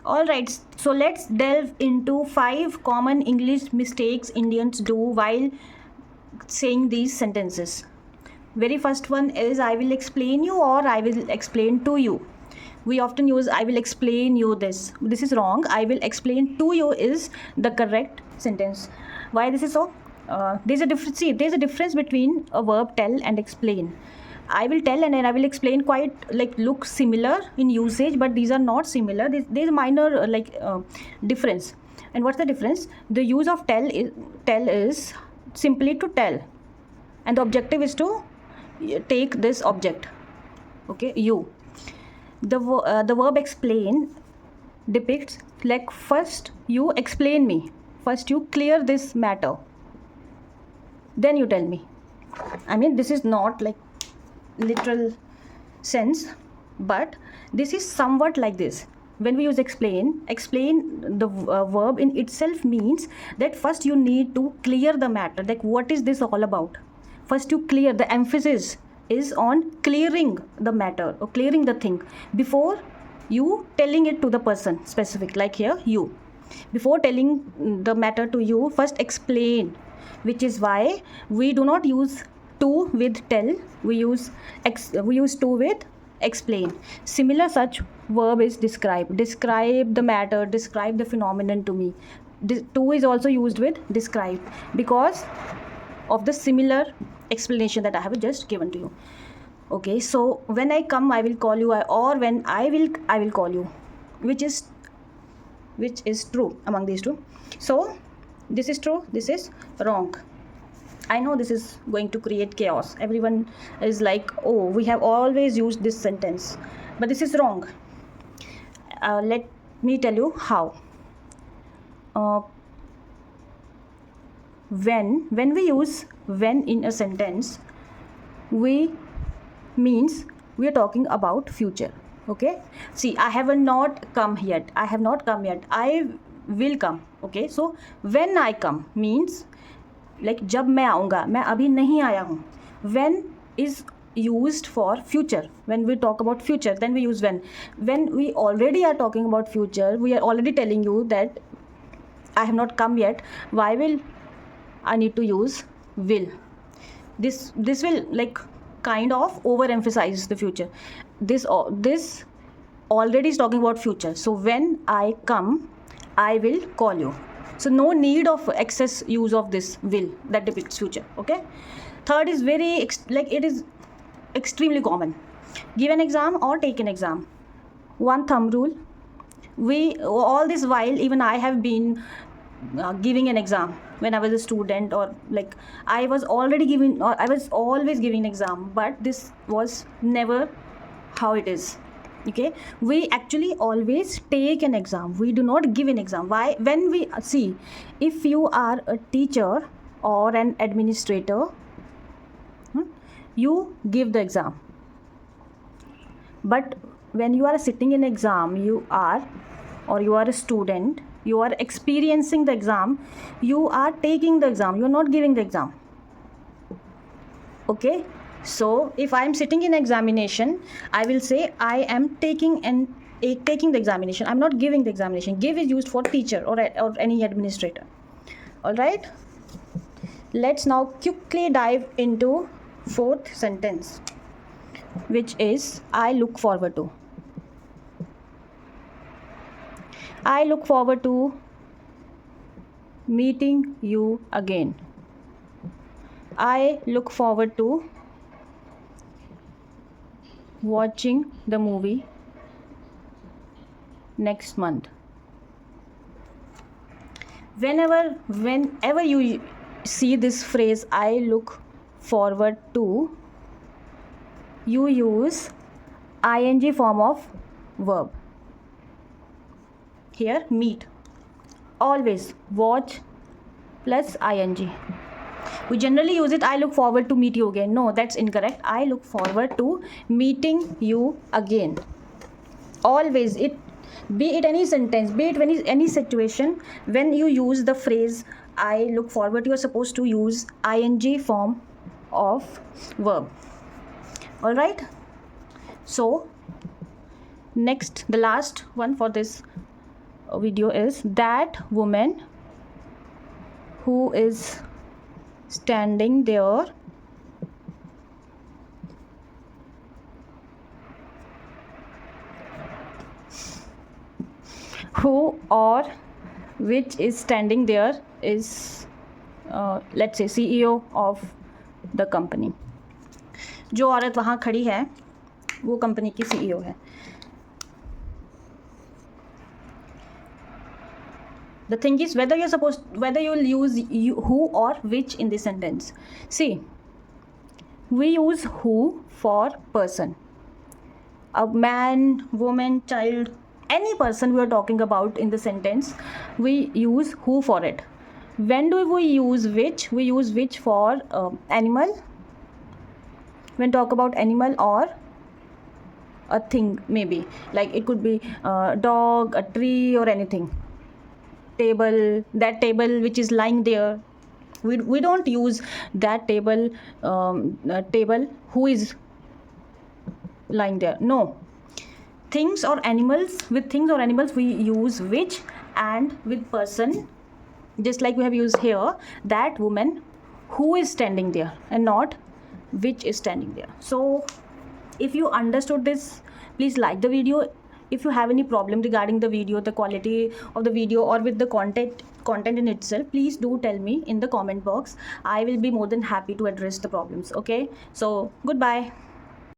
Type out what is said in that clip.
All right, so let's delve into 5 common English mistakes Indians do while saying these sentences. Very first one is I will explain you or I will explain to you. We often use I will explain you this. This is wrong. I will explain to you is the correct sentence. Why this is so? There's a difference. See, there's a difference between a verb tell and explain. I will tell and then I will explain quite like look similar in usage, but these are not similar. There's a minor difference. And what's the difference? The use of tell is simply to tell, and the objective is to take this object. Okay, you. The verb explain depicts like first you explain me, first you clear this matter, then you tell me. I mean, this is not like literal sense, but this is somewhat like this. When we use explain the verb in itself means that first you need to clear the matter, like what is this all about. First you clear, the emphasis is on clearing the matter or clearing the thing before you telling it to the person specific, like here you. Before telling the matter to you, first explain, which is why we do not use to with tell, we use to with explain. Similar such verb is describe the matter, describe the phenomenon to me. To is also used with describe because of the similar explanation that I have just given to you. Okay, so when I come I will call you, or when I will call you, which is true among these two. So this is true, this is wrong. I know this is going to create chaos. Everyone is like, oh, we have always used this sentence, but this is wrong. Let me tell you how. When we use when in a sentence, we means we are talking about future. Okay, see, I have not come yet, I will come. Okay, so when I come means like जब मैं आऊँगा, मैं अभी नहीं आया हूँ. When is used for future. When we talk about future, then we use when. When we already are talking about future, we are already telling you that I have not come yet. Why will I need to use will? This will like kind of overemphasize the future. This already is talking about future. So when I come, I will call you. So no need of excess use of this will that depicts future. Okay. Third is very it is extremely common. Give an exam or take an exam. One thumb rule. We all this while even I have been giving an exam when I was a student, or like I was always giving an exam, but this was never how it is. Okay, we actually always take an exam, we do not give an exam. Why? When we see, if you are a teacher or an administrator, you give the exam, but when you are sitting in exam, you are a student, you are experiencing the exam, you are taking the exam, you are not giving the exam. Okay, so if I am sitting in examination, I will say I am taking the examination, I'm not giving the examination. Give is used for teacher or any administrator. All right, let's now quickly dive into fourth sentence, which is I look forward to. I look forward to meeting you again. I look forward to watching the movie next month. Whenever you see this phrase I look forward to, you use ing form of verb. Here meet, always watch plus ing. We generally use it I look forward to meet you again. No, that's incorrect. I look forward to meeting you again. Always, be it any sentence, be it any situation, when you use the phrase I look forward, you are supposed to use ing form of verb. All right, so next, the last one for this video is that woman who is standing there who or which is standing there is let's say CEO of the company. जो औरत वहाँ खड़ी है वो company की CEO है. The thing is whether you'll use who or which in this sentence. See, we use who for person. A man, woman, child, any person we are talking about in the sentence, we use who for it. When do we use which? We use which for animal. When talk about animal or a thing, maybe like it could be a dog, a tree, or anything. Table, that table which is lying there. We don't use that table who is lying there. No. Things or animals, with things or animals we use which, and with person, just like we have used here, that woman who is standing there, and not which is standing there. So if you understood this, please like the video. If you have any problem regarding the video, the quality of the video, or with the content in itself, please do tell me in the comment box. I will be more than happy to address the problems. Okay, so goodbye.